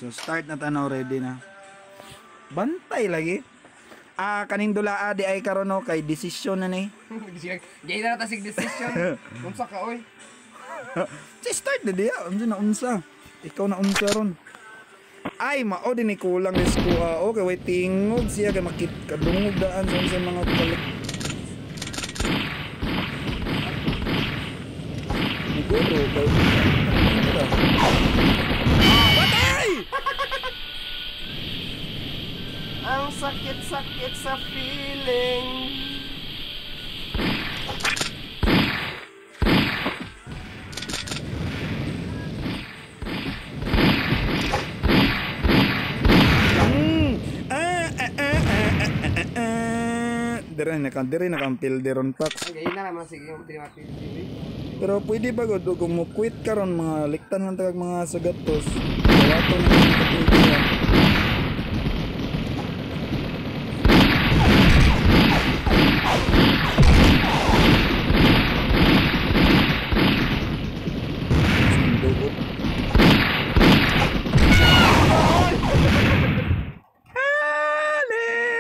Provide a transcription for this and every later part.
So start na tanaw, ready na. Bantay lagi. Kaning dula di ay karon no kay desisyon na ni. Gay na tasig decision. Unsa ka oy? Si start na diya, unsa na unsa. Ikaw na unsa ron. Ay mao din ni kulang is kuha. Okay, wait tingog siya kay makit kadungog daan sa unsa mga balik. Siguro kay Patay! Ang sakit-sakit sa feeling. Dire na kampil deron Pax. Gay na naman sige yung tinapil. Pero pwede ba gud kung mo quit karon mga liktan ng tagag mga sagatos. Dawaton na mga kapilian. Sundugot.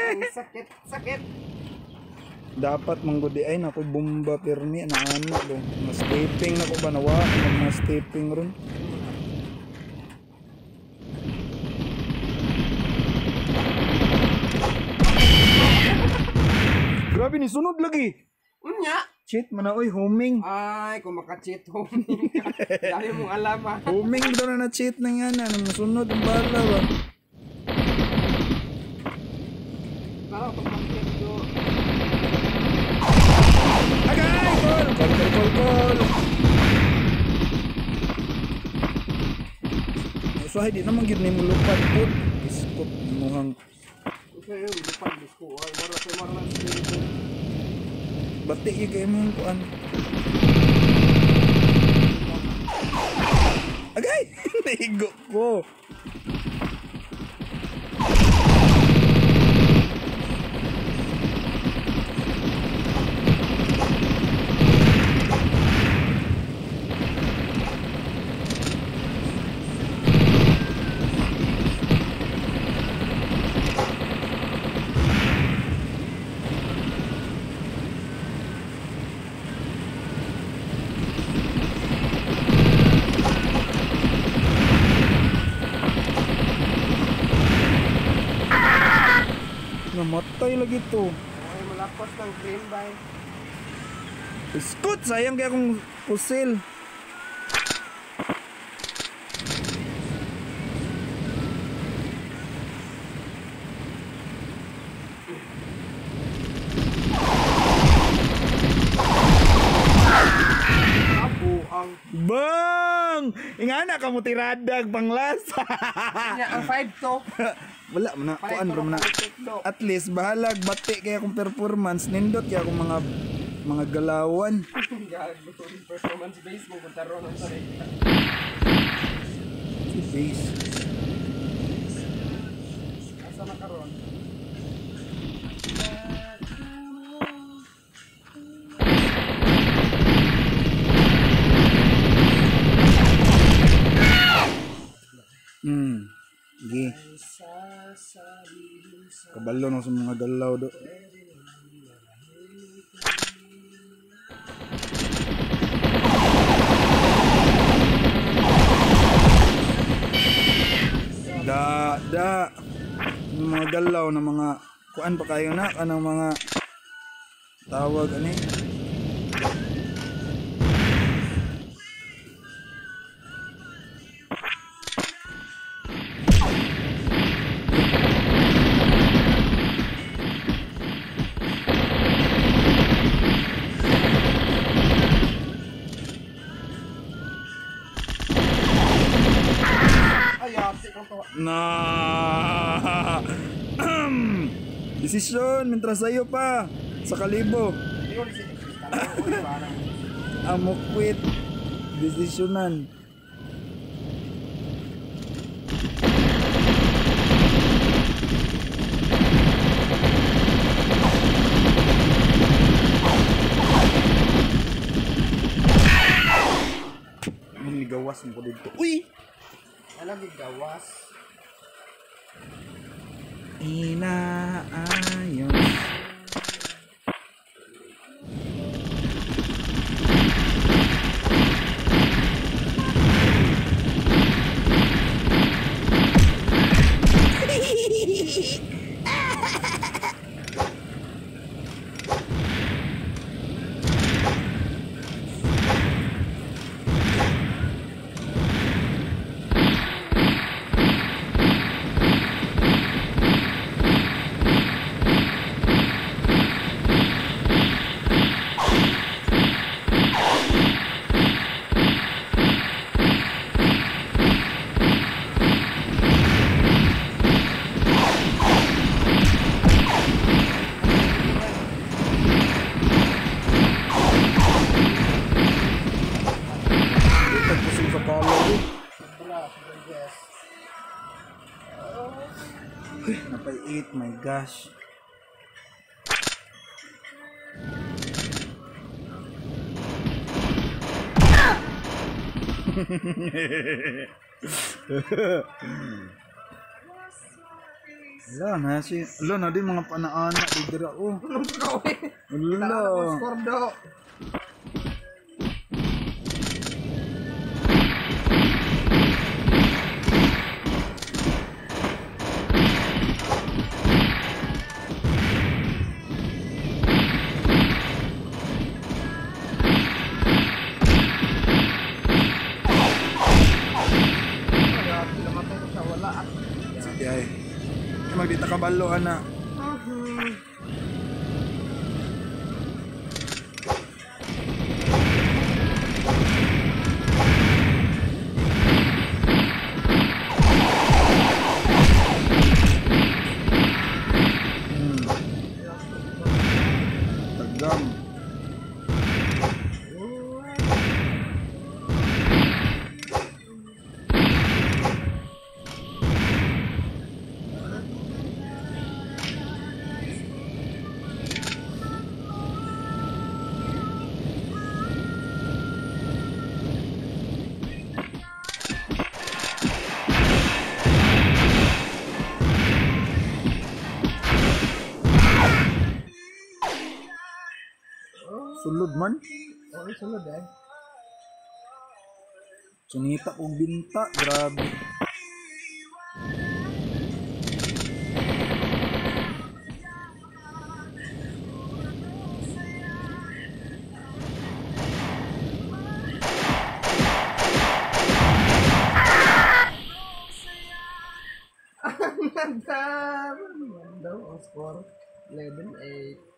Ang sakit-sakit. Dapat manggudi ay nako bomba permi na ano do. Mas taping nako ba nawa mas taping ron. Grabe ni sunod lagi. Unya. Cheat man na oy homing. Ay, kung maka-cheat homing ka. Dami mong alam ah. Homing daw na cheat na nga na sunod ang bala ba. Pero kung maka-cheat ko. Agay! Call! So, hindi naman gid ni mo lupad po. Iskot muhang Ito yun, lupad disko. Ay, mara lang sa bati yung kayo mong kuan. Agay! Naigo ko. Namatay lagi to. Ay, malapos ng green by. Iskot! Sayang kaya akong pusil. Apo ang Bang! Ingana ka mo tiradag panglasa. ang 5 to. Wala mo na. Kuan bro na. At least bahalag bati kaya akong performance. Nindot kaya akong mga galawan. Gago, performance base mo kung taro ng sarili. Si base. Asa na karon? Sige. Kabalo na sa mga galaw do. Yung mga galaw na mga kuan pa kayo na kanang mga tawag ani. Ay, ate kang to. Na desisyon mientras sayo pa sa kalibo. Ayun si parang Amo quit desisyonan. gawas mo ko dito. Uy! Alam ni gawas. inaayos. Pusing sa palo eh. Napay 8, my gosh. Wala na din mga panaanak dira oh. Wala. Score daw. Sige ay. Magdita kabalo ana. Tagam. Sulod man. Okay, sunod eh. Sunita kong binta. Grabe. Daw, ang score 11-8.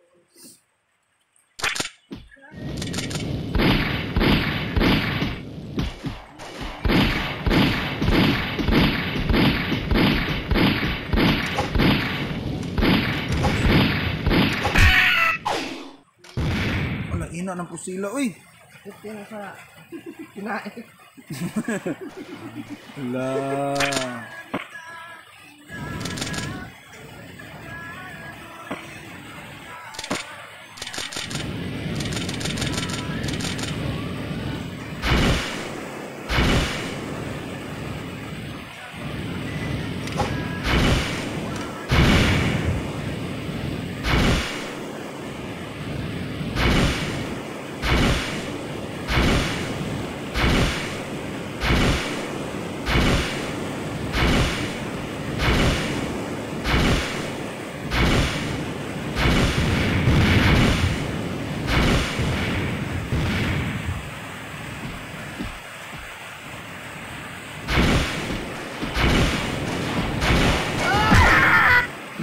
Wala ina ng pusila. Uy. Ito yung sa kinain. Wala.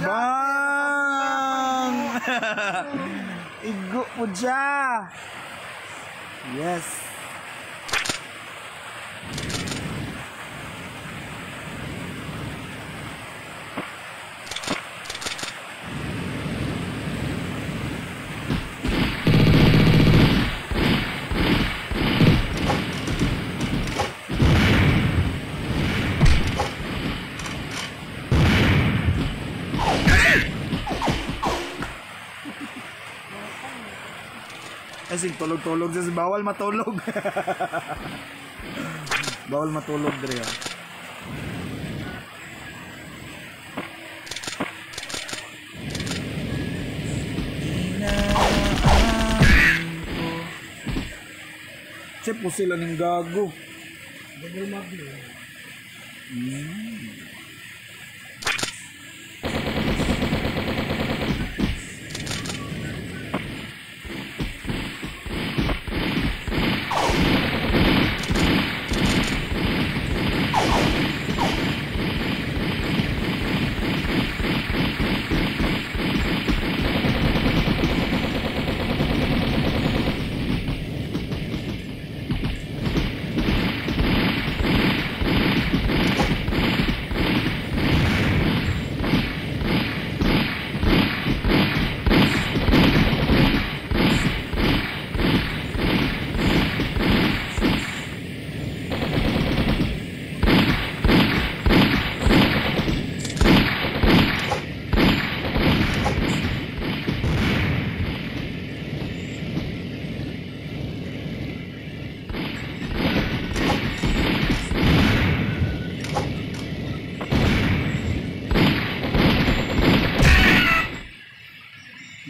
Bang! Igo po dya! Yes! Kasi tulog-tulog sa bawal matulog. Bawal matulog dre. Tapos sila ng gago. Double magno.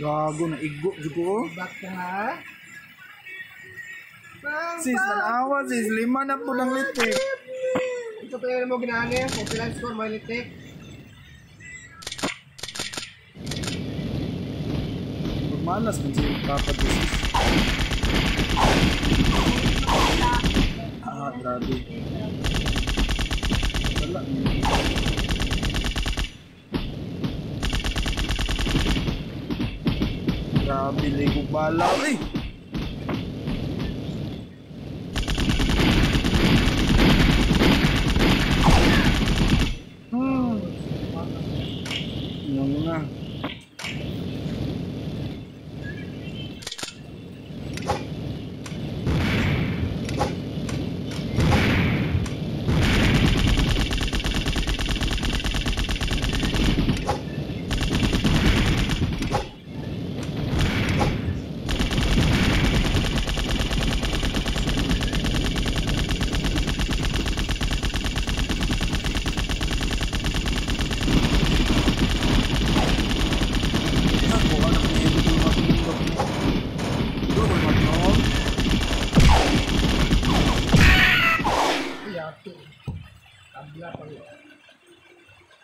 Gago na igo jugo. Back ka ha? Sis, nanawa sis. 5 na po ng litik. Ito pa yung mo ginaan popular score mo litik. Malas man si Papa sis. Grabe. Wala. Grabe, ligo bala. Eh! Ano nga.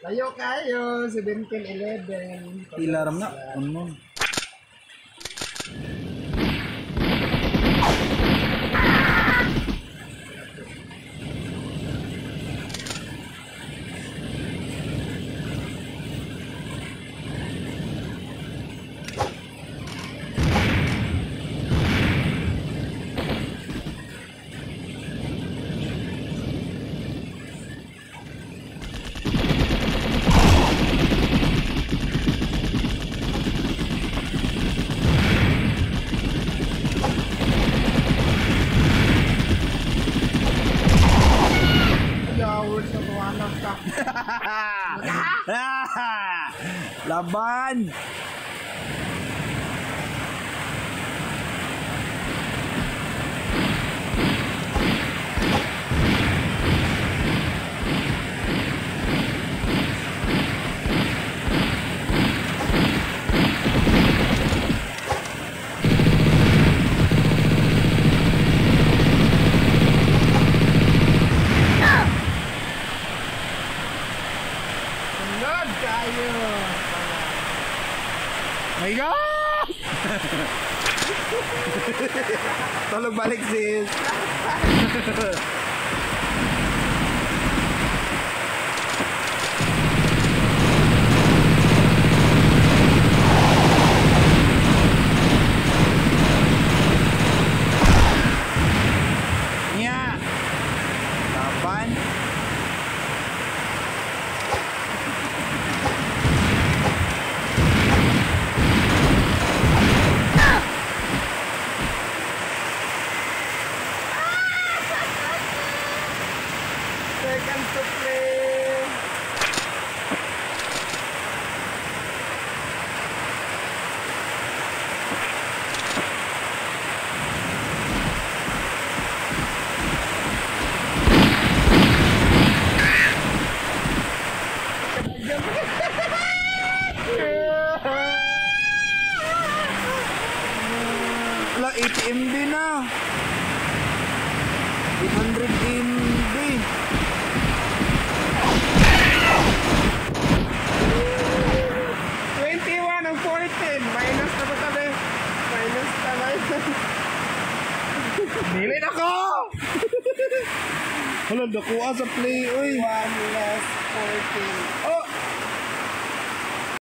Layo kayo, 17-11. Ilaram na. Ano? Laban! Sunod kayo! My God! Tulog balik sis. Nya. Kapan? Seconds to play! Wala, ATM din na. 800 MB. Ang 14. Minus na ba tabi? Minus na minus. Nilin ako! Hala, dakuha sa play, oy. 1 less 14. Oh,